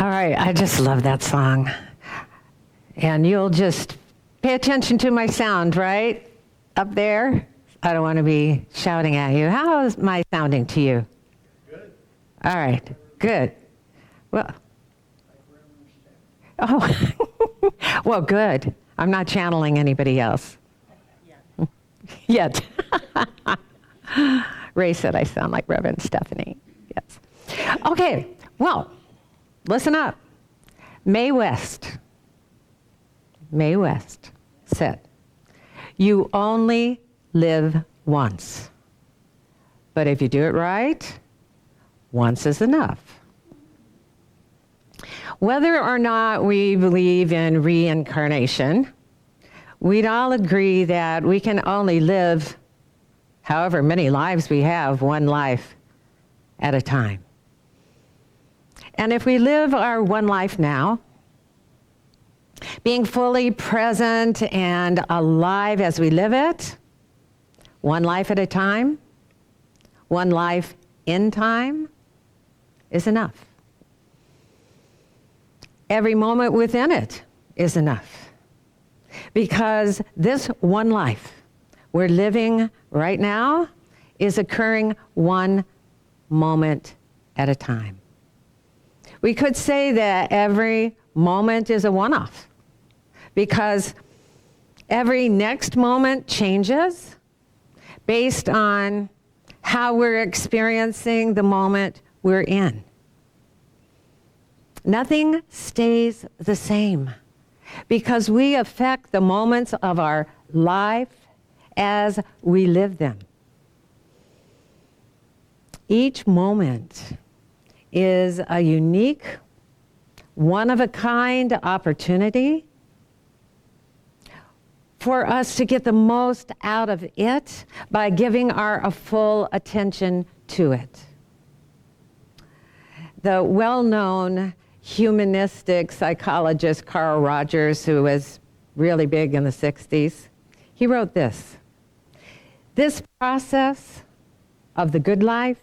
All right, I just love that song. And you'll just pay attention to my sound, right? Up there. I don't want to be shouting at you. How is my sounding to you? Good. All right, good. Well, oh, well, good. I'm not channeling anybody else. Yet. Ray said I sound like Reverend Stephanie. Yes. Okay, well, listen up. Mae West said, "You only live once. But if you do it right, once is enough." Whether or not we believe in reincarnation, we'd all agree that we can only live however many lives we have, one life at a time. And if we live our one life now, being fully present and alive as we live it, one life at a time, one life in time, is enough. Every moment within it is enough. Because this one life we're living right now is occurring one moment at a time. We could say that every moment is a one-off, because every next moment changes based on how we're experiencing the moment we're in. Nothing stays the same, because we affect the moments of our life as we live them. Each moment is a unique, one-of-a-kind opportunity for us to get the most out of it by giving our full attention to it. The well-known humanistic psychologist Carl Rogers, who was really big in the 60s, he wrote this: "This process of the good life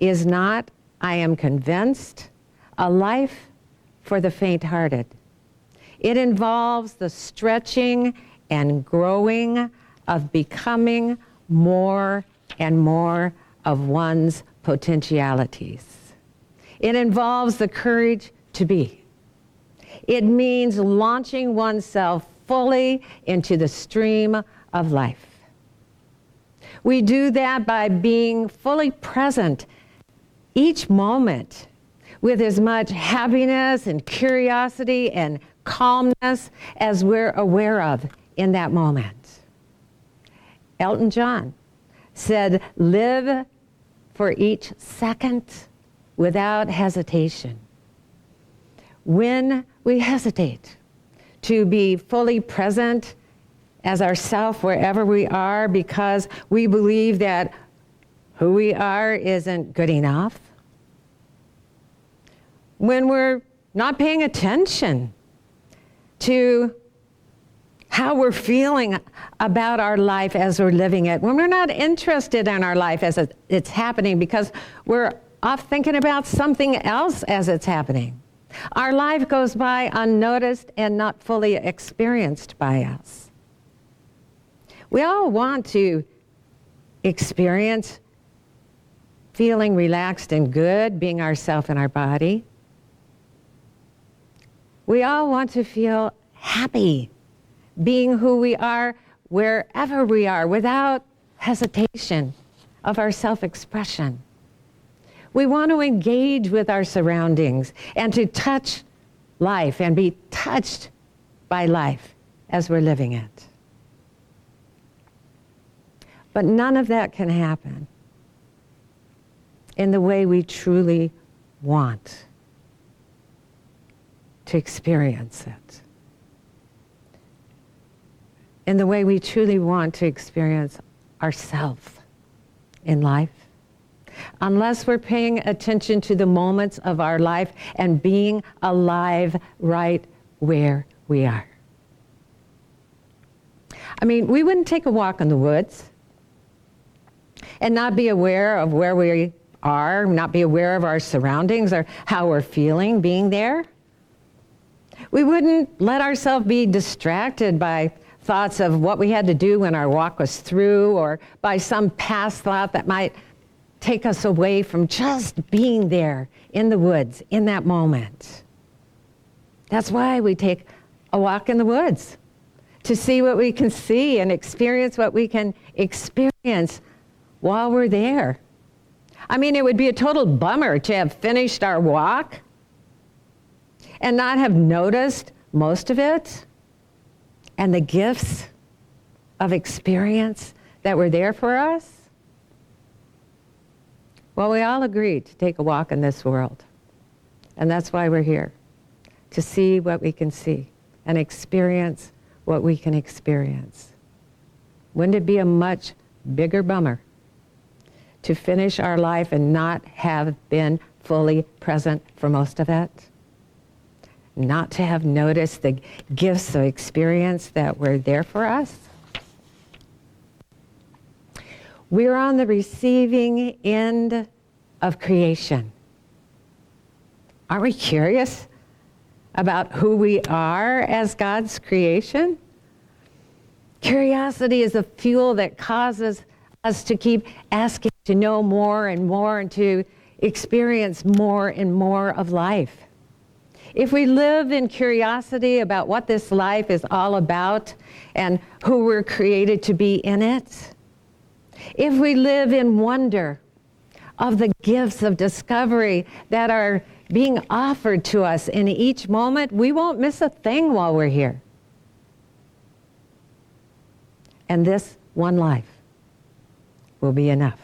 is not, I am convinced, a life for the faint-hearted. It involves the stretching and growing of becoming more and more of one's potentialities. It involves the courage to be. It means launching oneself fully into the stream of life. We do that by being fully present each moment with as much happiness and curiosity and calmness as we're aware of in that moment." Elton John said, "Live for each second without hesitation." When we hesitate to be fully present as ourself wherever we are because we believe that who we are isn't good enough, when we're not paying attention to how we're feeling about our life as we're living it, when we're not interested in our life as it's happening because we're off thinking about something else as it's happening, our life goes by unnoticed and not fully experienced by us. We all want to experience feeling relaxed and good, being ourselves in our body. We all want to feel happy, being who we are wherever we are, without hesitation of our self-expression. We want to engage with our surroundings and to touch life and be touched by life as we're living it. But none of that can happen in the way we truly want to experience it. In the way we truly want to experience ourselves in life. Unless we're paying attention to the moments of our life and being alive right where we are. I mean, we wouldn't take a walk in the woods and not be aware of where we are, not be aware of our surroundings or how we're feeling being there. We wouldn't let ourselves be distracted by thoughts of what we had to do when our walk was through, or by some past thought that might take us away from just being there in the woods in that moment. That's why we take a walk in the woods, to see what we can see and experience what we can experience while we're there. I mean, it would be a total bummer to have finished our walk and not have noticed most of it and the gifts of experience that were there for us. Well, we all agreed to take a walk in this world. And that's why we're here, to see what we can see and experience what we can experience. Wouldn't it be a much bigger bummer to finish our life and not have been fully present for most of it? Not to have noticed the gifts of experience that were there for us? We're on the receiving end of creation. Aren't we curious about who we are as God's creation? Curiosity is a fuel that causes us to keep asking to know more and more and to experience more and more of life. If we live in curiosity about what this life is all about and who we're created to be in it, if we live in wonder of the gifts of discovery that are being offered to us in each moment, we won't miss a thing while we're here. And this one life will be enough.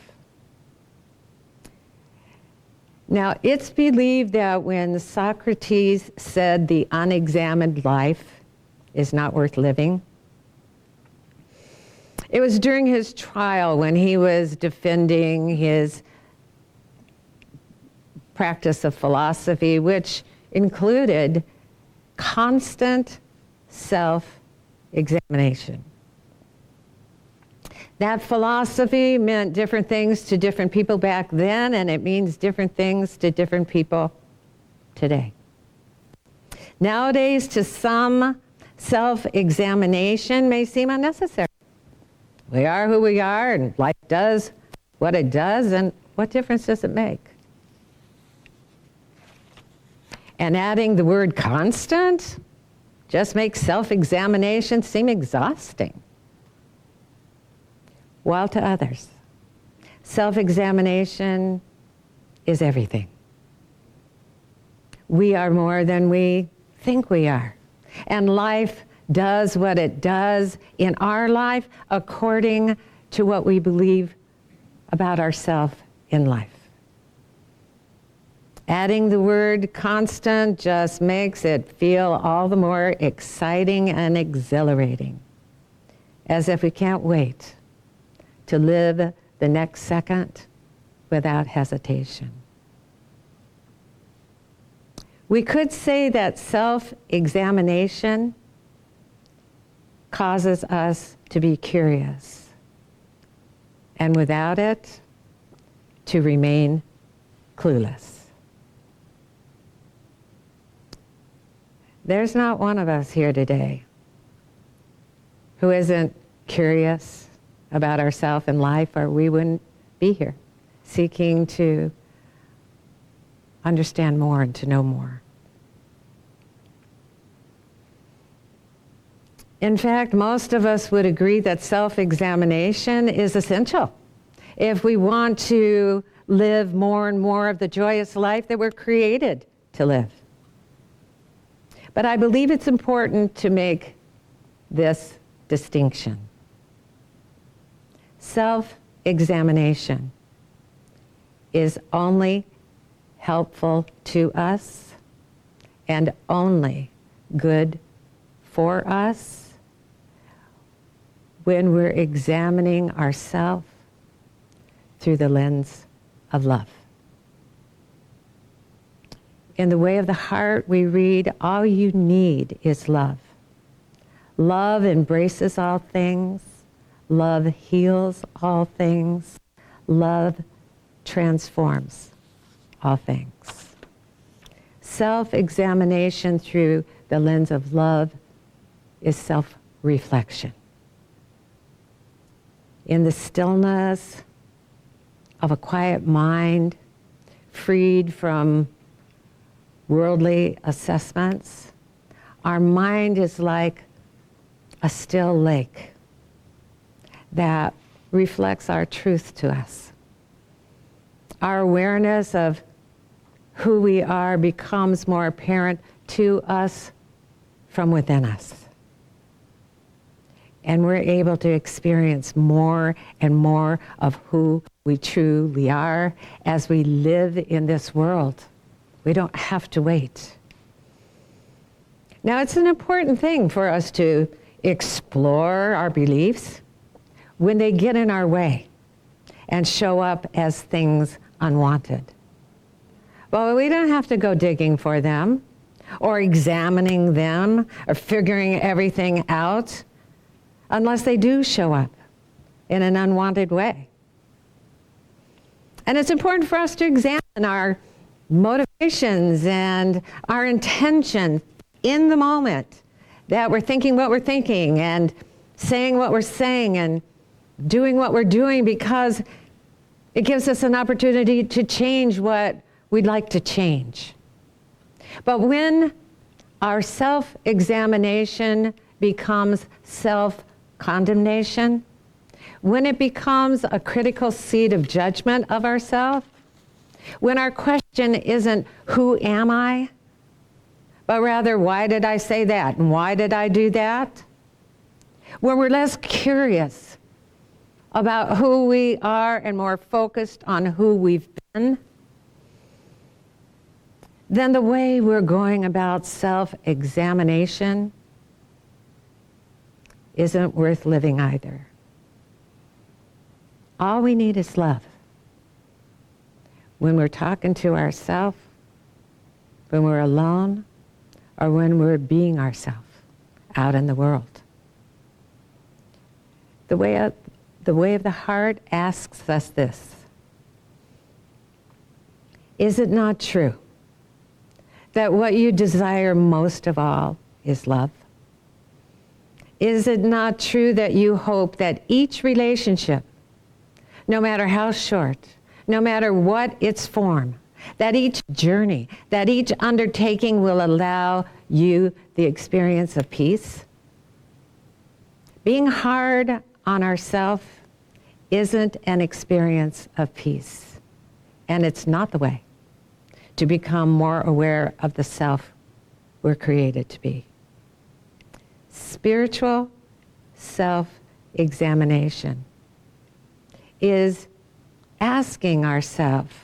Now, it's believed that when Socrates said the unexamined life is not worth living, it was during his trial when he was defending his practice of philosophy, which included constant self-examination. That philosophy meant different things to different people back then, and it means different things to different people today. Nowadays, to some, self-examination may seem unnecessary. We are who we are, and life does what it does, and what difference does it make? And adding the word constant just makes self-examination seem exhausting. While to others, self-examination is everything. We are more than we think we are. And life does what it does in our life according to what we believe about ourselves in life. Adding the word constant just makes it feel all the more exciting and exhilarating, as if we can't wait to live the next second without hesitation. We could say that self-examination causes us to be curious, and without it, to remain clueless. There's not one of us here today who isn't curious about ourselves and life, or we wouldn't be here seeking to understand more and to know more. In fact, most of us would agree that self-examination is essential if we want to live more and more of the joyous life that we're created to live. But I believe it's important to make this distinction. Self-examination is only helpful to us and only good for us when we're examining ourselves through the lens of love. In the Way of the Heart, we read, all you need is love. Love embraces all things. Love heals all things. Love transforms all things. Self-examination through the lens of love is self-reflection. In the stillness of a quiet mind, freed from worldly assessments, our mind is like a still lake that reflects our truth to us. Our awareness of who we are becomes more apparent to us from within us. And we're able to experience more and more of who we truly are as we live in this world. We don't have to wait. Now, it's an important thing for us to explore our beliefs when they get in our way and show up as things unwanted. But we don't have to go digging for them or examining them or figuring everything out unless they do show up in an unwanted way. And it's important for us to examine our motivations and our intention in the moment, that we're thinking what we're thinking and saying what we're saying and doing what we're doing, because it gives us an opportunity to change what we'd like to change. But when our self-examination becomes self-condemnation, when it becomes a critical seed of judgment of ourselves, when our question isn't, who am I? But rather, why did I say that? And why did I do that? When we're less curious about who we are and more focused on who we've been, then the way we're going about self-examination isn't worth living either. All we need is love. When we're talking to ourselves, when we're alone, or when we're being ourselves out in the world. The way of the heart asks us this: is it not true that what you desire most of all is love? Is it not true that you hope that each relationship, no matter how short, no matter what its form, that each journey, that each undertaking will allow you the experience of peace? Being hard on ourselves isn't an experience of peace, and it's not the way to become more aware of the self we're created to be. Spiritual self-examination is asking ourselves,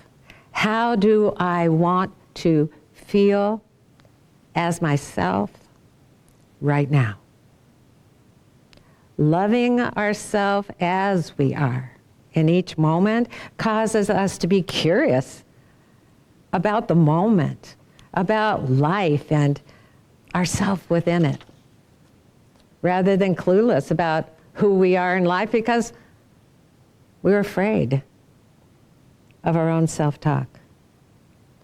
how do I want to feel as myself right now? Loving ourselves as we are in each moment causes us to be curious about the moment, about life and ourself within it, rather than clueless about who we are in life because we're afraid of our own self-talk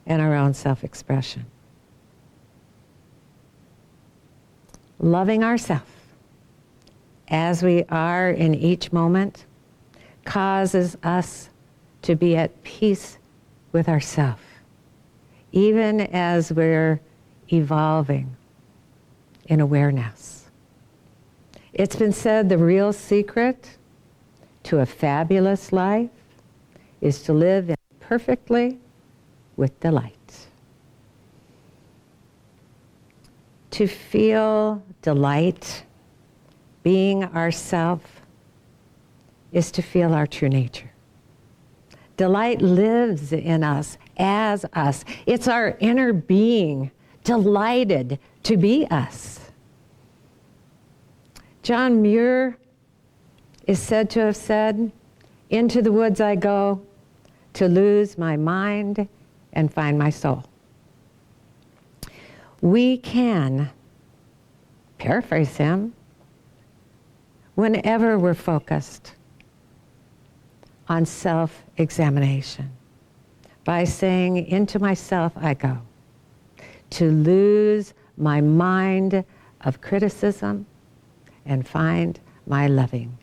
and our own self-expression. Loving ourselves as we are in each moment causes us to be at peace with ourselves, even as we're evolving in awareness. It's been said the real secret to a fabulous life is to live perfectly with delight. To feel delight, being ourself, is to feel our true nature. Delight lives in us as us. It's our inner being, delighted to be us. John Muir is said to have said, "Into the woods I go to lose my mind and find my soul." We can paraphrase him whenever we're focused on self-examination. by saying, into myself I go, to lose my mind of criticism and find my loving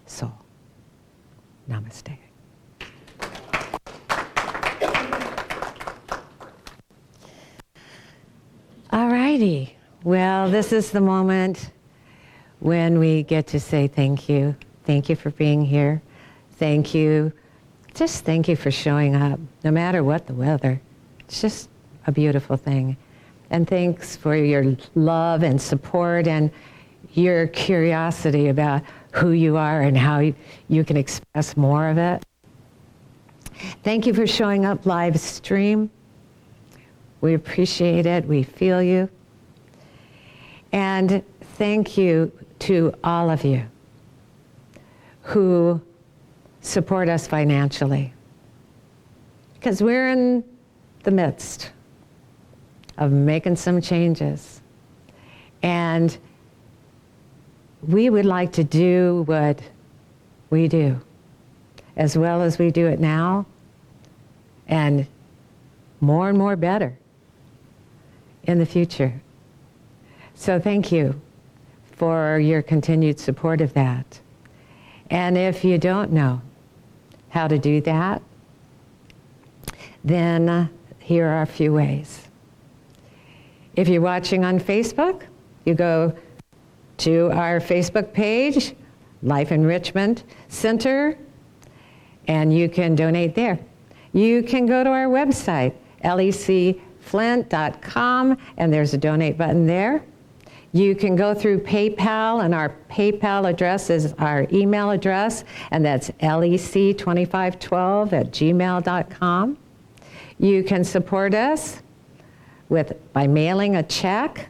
soul. Namaste. All righty. Well, this is the moment when we get to say thank you. Thank you for being here. Thank you. Just thank you for showing up, no matter what the weather. It's just a beautiful thing. And thanks for your love and support and your curiosity about who you are and how you can express more of it. Thank you for showing up live stream. We appreciate it. We feel you. And thank you to all of you who support us financially, because we're in the midst of making some changes. And we would like to do what we do as well as we do it now, and more better in the future. So thank you for your continued support of that. And if you don't know how to do that, then here are a few ways. If you're watching on Facebook, you go to our Facebook page, Life Enrichment Center, and you can donate there. You can go to our website, lecflint.com, and there's a donate button there. You can go through PayPal, and our PayPal address is our email address, and that's lec2512@gmail.com. You can support us by mailing a check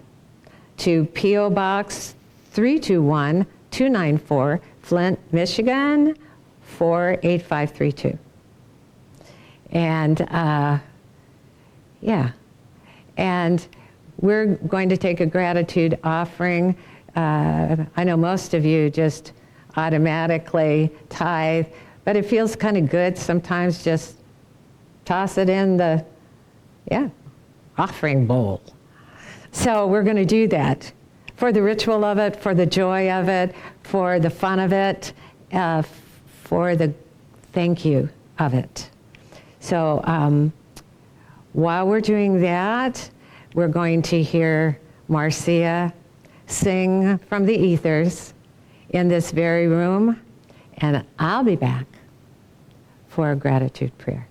to P.O. Box 321-294, Flint, Michigan, 48532. And and we're going to take a gratitude offering. I know most of you just automatically tithe, but it feels kind of good sometimes just toss it in the offering bowl. So we're going to do that for the ritual of it, for the joy of it, for the fun of it, for the thank you of it. So while we're doing that, we're going to hear Marcia sing from the ethers in this very room, and I'll be back for a gratitude prayer.